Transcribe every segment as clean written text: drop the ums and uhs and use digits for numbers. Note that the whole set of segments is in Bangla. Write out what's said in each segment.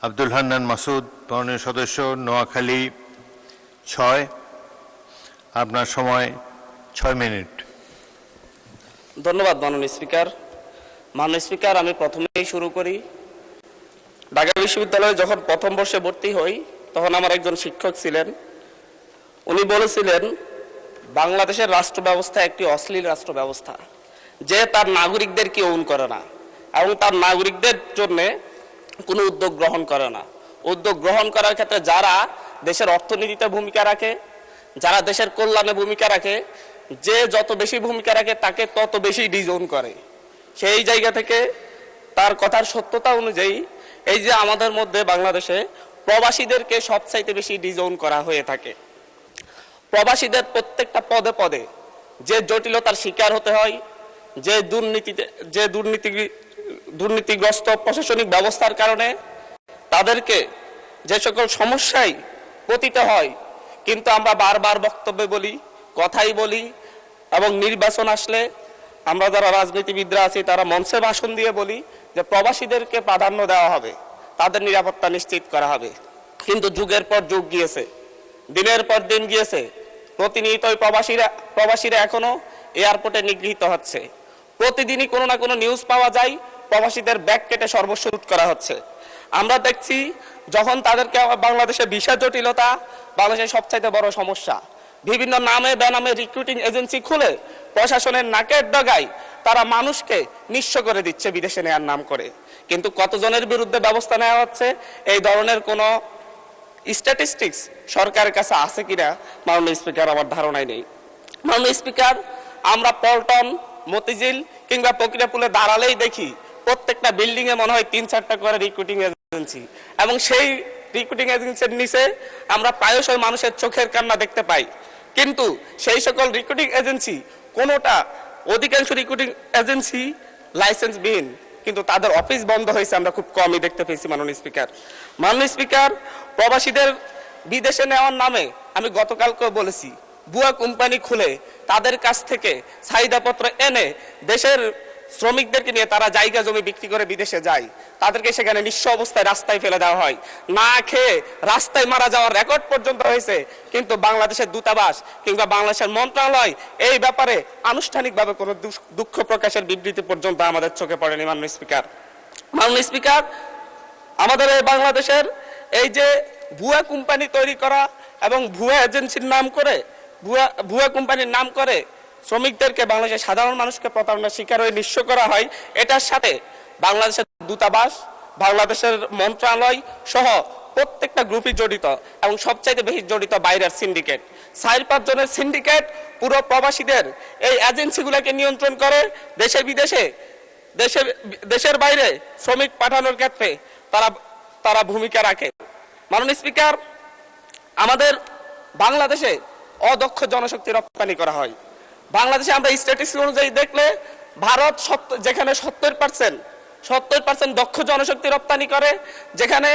আব্দুল হান্নান মাসুদ, মাননীয় সদস্য, নোয়াখালী 6। আপনার সময় 6 মিনিট। ধন্যবাদ মাননীয় স্পিকার। মাননীয় স্পিকার, আমি প্রথমেই শুরু করি। ঢাকা বিশ্ববিদ্যালয়ে যখন প্রথম বর্ষে ভর্তি হই তখন আমার একজন শিক্ষক ছিলেন। উনি বলেছিলেন বাংলাদেশের রাষ্ট্র ব্যবস্থা একটি অশ্লীল রাষ্ট্র ব্যবস্থা, যে তার নাগরিকদেরকে ওন করে না এবং তার নাগরিকদের জন্য কোনো উদ্যোগ গ্রহণ করে না। উদ্যোগ গ্রহণ করার ক্ষেত্রে যারা দেশের অর্থনীতিতে ভূমিকা রাখে, যারা দেশের কল্যাণে ভূমিকা রাখে, যে যত বেশি ভূমিকা রাখে তাকে তত বেশি ডিজোন করে। সেই জায়গা থেকে তার কথার সত্যতা অনুযায়ী এই যে আমাদের মধ্যে বাংলাদেশে প্রবাসীদেরকে সবচাইতে বেশি ডিজোন করা হয়ে থাকে। প্রবাসীদের প্রত্যেকটা পদে পদে যে জটিলতার শিকার হতে হয়, যে দুর্নীতিগ্রস্ত প্রশাসনিক ব্যবস্থার কারণে তাদেরকে যে সকল সমস্যায় পতিত হয়, কিন্তু আমরা বারবার বক্তব্যে বলি, কথাই বলি এবং নির্বাচন আসলে আমরা যারা রাজনীতিবিদরা আছি তারা মঞ্চে ভাষণ দিয়ে বলি যে প্রবাসীদেরকে প্রাধান্য দেওয়া হবে, তাদের নিরাপত্তা নিশ্চিত করা হবে। কিন্তু যুগের পর যুগ গিয়েছে, দিনের পর দিন গিয়েছে, প্রতিনিয়তই প্রবাসীরা এখনো এয়ারপোর্টে নিগৃহীত হচ্ছে। প্রতিদিনই কোনো না কোনো নিউজ পাওয়া যায় প্রবাসীদের ব্যাগ কেটে সর্বস্ব লুট করা হচ্ছে। আমরা দেখছি যখন তাদেরকে বাংলাদেশে ভিসা জটিলতা বাংলাদেশের সবচাইতে বড় সমস্যা, বিভিন্ন নামে বেনামে রিক্রুটিং এজেন্সি খুলে প্রশাসনের নাকের ডগায় তারা মানুষকে নিঃস্ব করে দিচ্ছে বিদেশে নেওয়ার নাম করে। কিন্তু কতজনের বিরুদ্ধে ব্যবস্থা নেওয়া হচ্ছে এই ধরনের কোনো স্ট্যাটিস্টিক্স সরকারের কাছে আছে কিনা মাননীয় স্পিকার আমার ধারণাই নেই। মাননীয় স্পিকার, আমরা পল্টন, মতিঝিল কিংবা প্রক্রিয়াপুলে দাঁড়ালেই দেখি প্রত্যেকটা বিল্ডিং এ মনে হয় 3-4টা করে রিক্রুটিং এজেন্সি, এবং সেই রিক্রুটিং এজেন্সির নিচে আমরা প্রায়শই মানুষের চোখের কান্না দেখতে পাই। কিন্তু সেই সকল রিক্রুটিং এজেন্সি কোনোটা, অধিকাংশ রিক্রুটিং এজেন্সি লাইসেন্সবিহীন, কিন্তু তাদের অফিস বন্ধ হয়েছে আমরা খুব কমই দেখতে পেয়েছি। মাননীয় স্পিকার, প্রবাসীদের বিদেশে নেওয়ার নামে আমি গতকালকেও বলেছি, ভুয়া কোম্পানি খুলে তাদের কাছ থেকে চাহিদাপত্র এনে দেশের শ্রমিকদেরকে নিয়ে তারা জায়গা জমি বিক্রি করে বিদেশে যায়, তাদেরকে সেখানে নিঃস্ব অবস্থায় রাস্তায় ফেলে দেওয়া হয়, না খেয়ে রাস্তায় মারা যাওয়ার রেকর্ড পর্যন্ত হয়েছে। কিন্তু বাংলাদেশের দূতাবাস কিংবা বাংলাদেশের মন্ত্রণালয় এই ব্যাপারে আনুষ্ঠানিকভাবে কোনো দুঃখ প্রকাশের বিবৃতি পর্যন্ত আমাদের চোখে পড়েনি। মাননীয় স্পিকার, আমাদের এই বাংলাদেশের এই যে ভুয়া কোম্পানি তৈরি করা এবং ভুয়া এজেন্সির নাম করে, ভুয়া কোম্পানির নাম করে শ্রমিকদেরকে, বাংলাদেশের সাধারণ মানুষকে প্রতারণার শিকার হয়ে নিঃস্ব করা হয়, এটার সাথে বাংলাদেশের দূতাবাস, বাংলাদেশের মন্ত্রণালয় সহ প্রত্যেকটা গ্রুপই জড়িত এবং সবচাইতে বেশি জড়িত বাইরের সিন্ডিকেট। 4-5 জনের সিন্ডিকেট পুরো প্রবাসীদের এই এজেন্সিগুলোকে নিয়ন্ত্রণ করে দেশে বিদেশে, দেশের বাইরে শ্রমিক পাঠানোর ক্ষেত্রে তারা ভূমিকা রাখে। মাননীয় স্পিকার, আমাদের বাংলাদেশে অদক্ষ জনশক্তি রপ্তানি করা হয়। বাংলাদেশে আমরা স্ট্যাটিস্টিক্স অনুযায়ী দেখলে ভারত যেখানে 70% দক্ষ জনশক্তি রপ্তানি করে, যেখানে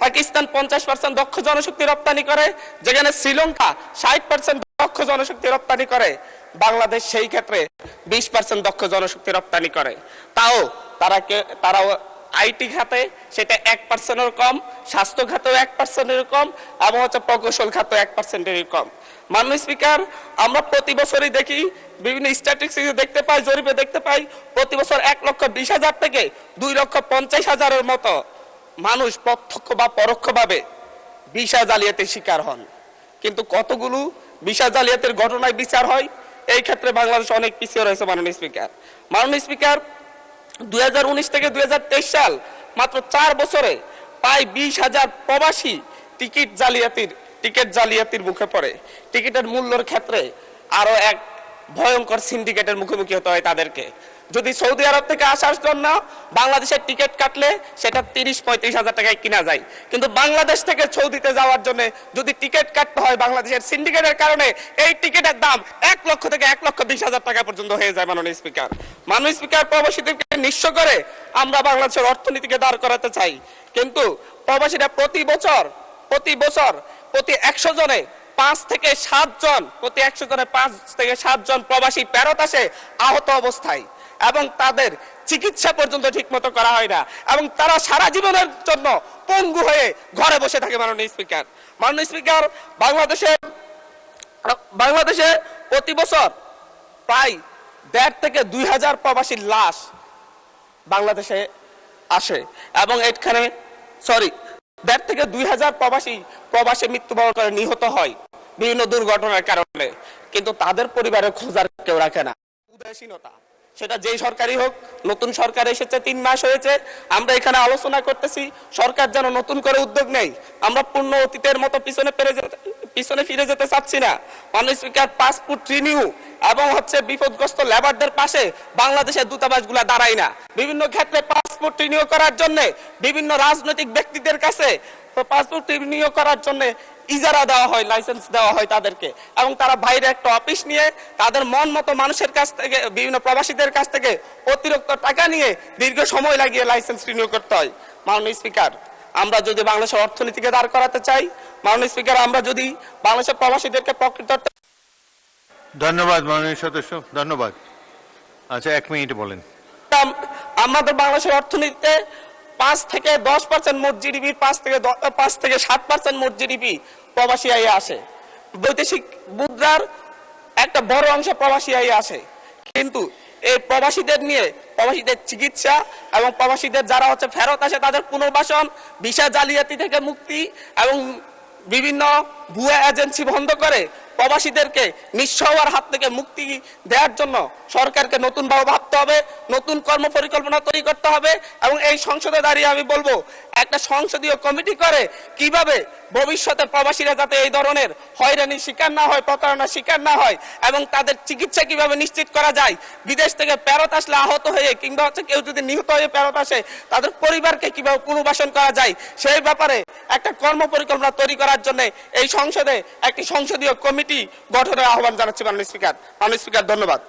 পাকিস্তান 50% দক্ষ জনশক্তি রপ্তানি করে, যেখানে শ্রীলঙ্কা 60% দক্ষ জনশক্তি রপ্তানি করে, বাংলাদেশ সেই ক্ষেত্রে 20% দক্ষ জনশক্তি রপ্তানি করে। তাও তারা আইটি খাতে সেটা 1%-এর কম, স্বাস্থ্য খাতেও 1%-এর কম, এবং প্রকৌশল খাতে 1%-এর কম। মাননীয় স্পিকার, আমরা প্রতি বছরই দেখি, বিভিন্ন স্ট্যাটিস্টিক্সে দেখতে পাই, জরিপে দেখতে পাই, প্রতি বছর 1,20,000 থেকে 2,50,000-এর মতো মানুষ প্রত্যক্ষ বা পরোক্ষভাবে ভিসা জালিয়াতির শিকার হন। কিন্তু কতগুলো ভিসা জালিয়াতির ঘটনায় বিচার হয়, এই ক্ষেত্রে বাংলাদেশ অনেক পিছিয়ে রয়েছে। মাননীয় স্পিকার, 2019 থেকে 2023 সাল মাত্র 4 বছরে প্রায় 20,000 প্রবাসী টিকিট জালিয়াতির মুখে পড়ে। টিকিটের মূল্যের ক্ষেত্রে আরো এক ভয়ঙ্কর সিন্ডিকেটের মুখোমুখি হতে হয় তাদেরকে। যদি সৌদি আরব থেকে আসার জন্য বাংলাদেশের টিকিট কাটলে সেটা 30-35,000 টাকায় কিনা যায়, কিন্তু বাংলাদেশ থেকে সৌদিতে যাওয়ার জন্য যদি টিকিট কাটতে হয় বাংলাদেশের সিন্ডিকেটের কারণে এই টিকিটের দাম 1 লক্ষ থেকে 1,20,000 টাকা পর্যন্ত হয়ে যায়। মাননীয় স্পিকার, প্রবাসীদেরকে নিঃস্ব করে আমরা বাংলাদেশের অর্থনীতিকে দাঁড় করাতে চাই, কিন্তু প্রবাসীরা প্রতি বছর প্রতি 100 জনে 5 থেকে 7 জন প্রবাসী ফেরত আসে আহত অবস্থায়। এবং তাদের চিকিৎসা পর্যন্ত ঠিক মতো করা হয় না এবং তারা সারা জীবনের জন্য পঙ্গু হয়ে ঘরে বসে থাকে। মাননীয় স্পিকার, বাংলাদেশে প্রতি বছর প্রায় 1.5 থেকে 2,000 প্রবাসীর লাশ বাংলাদেশে আসে এবং এখানে 1.5 থেকে 2,000 প্রবাসী মৃত্যুবরণ করে, নিহত হয় বিভিন্ন দুর্ঘটনার কারণে, কিন্তু তাদের পরিবারের খোঁজার কেউ রাখে না। উদাসীনতা, সেটা যেই সরকারই হোক। নতুন সরকার এসেছে, 3 মাস হয়েছে, আমরা এখানে আলোচনা করতেছি, সরকার যেন নতুন করে উদ্যোগ নেই। আমরা পূর্ণ অতীতের মতো পিছনে ফিরে যেতে চাচ্ছি না। মাননীয় স্পিকার, পাসপোর্ট রিনিউ এবং বিপদগ্রস্ত লেবারদের পাশে বাংলাদেশের দূতাবাসগুলো দাঁড়ায় না। বিভিন্ন ক্ষেত্রে পাসপোর্ট রিনিউ করার জন্য বিভিন্ন রাজনৈতিক ব্যক্তিদের কাছে পাসপোর্ট রিনিউ করার জন্য ইজারা দেওয়া হয়, লাইসেন্স দেওয়া হয় তাদেরকে, এবং তারা বাইরে একটা অফিস নিয়ে তাদের মন মতো মানুষের কাছ থেকে, বিভিন্ন প্রবাসীদের কাছ থেকে অতিরিক্ত টাকা নিয়ে দীর্ঘ সময় লাগিয়ে লাইসেন্স রিনিউ করতে হয়। মাননীয় স্পিকার, আমরা যদি বাংলাদেশের অর্থনীতিকে দাঁড় করাতে চাই, মাননীয় স্পিকার, আমরা যদি বাংলাদেশের প্রবাসীদেরকে প্রকৃত ধন্যবাদ মাননীয় সদস্য, ধন্যবাদ। আচ্ছা, 1 মিনিট বলেন। আমাদের বাংলাদেশের অর্থনীতিতে 5 থেকে 10% মোট জিডিপি, 5 থেকে 7% মোট জিডিপি প্রবাসী আয়ে আসে। বৈদেশিক মুদ্রার একটা বড় অংশ প্রবাসী আয়ে আসে, কিন্তু এই প্রবাসীদের নিয়ে, প্রবাসীদের চিকিৎসা এবং প্রবাসীদের যারা ফেরত আসে তাদের পুনর্বাসন, ভিসা জালিয়াতি থেকে মুক্তি এবং বিভিন্ন ভুয়া এজেন্সি বন্ধ করে প্রবাসীদেরকে নিঃস্ব হওয়ার হাত থেকে মুক্তি দেওয়ার জন্য সরকারকে নতুনভাবে ভাবতে হবে, নতুন কর্ম পরিকল্পনা তৈরি করতে হবে। এবং এই সংসদে দাঁড়িয়ে আমি বলবো, একটা সংসদীয় কমিটি করে কিভাবে ভবিষ্যতে প্রবাসীরা যাতে এই ধরনের হয়রানির শিকার না হয়, প্রতারণার শিকার না হয়, এবং তাদের চিকিৎসা কিভাবে নিশ্চিত করা যায়, বিদেশ থেকে ফেরত আসলে আহত হয়ে কিংবা কেউ যদি নিহত হয়ে ফেরত আসে তাদের পরিবারকে কিভাবে পুনর্বাসন করা যায়, সেই ব্যাপারে একটা কর্ম পরিকল্পনা তৈরি করার জন্য এই সংসদে একটি সংসদীয় কমিটি গঠনের আহ্বান জানাচ্ছি। মাননীয় স্পিকার, ধন্যবাদ।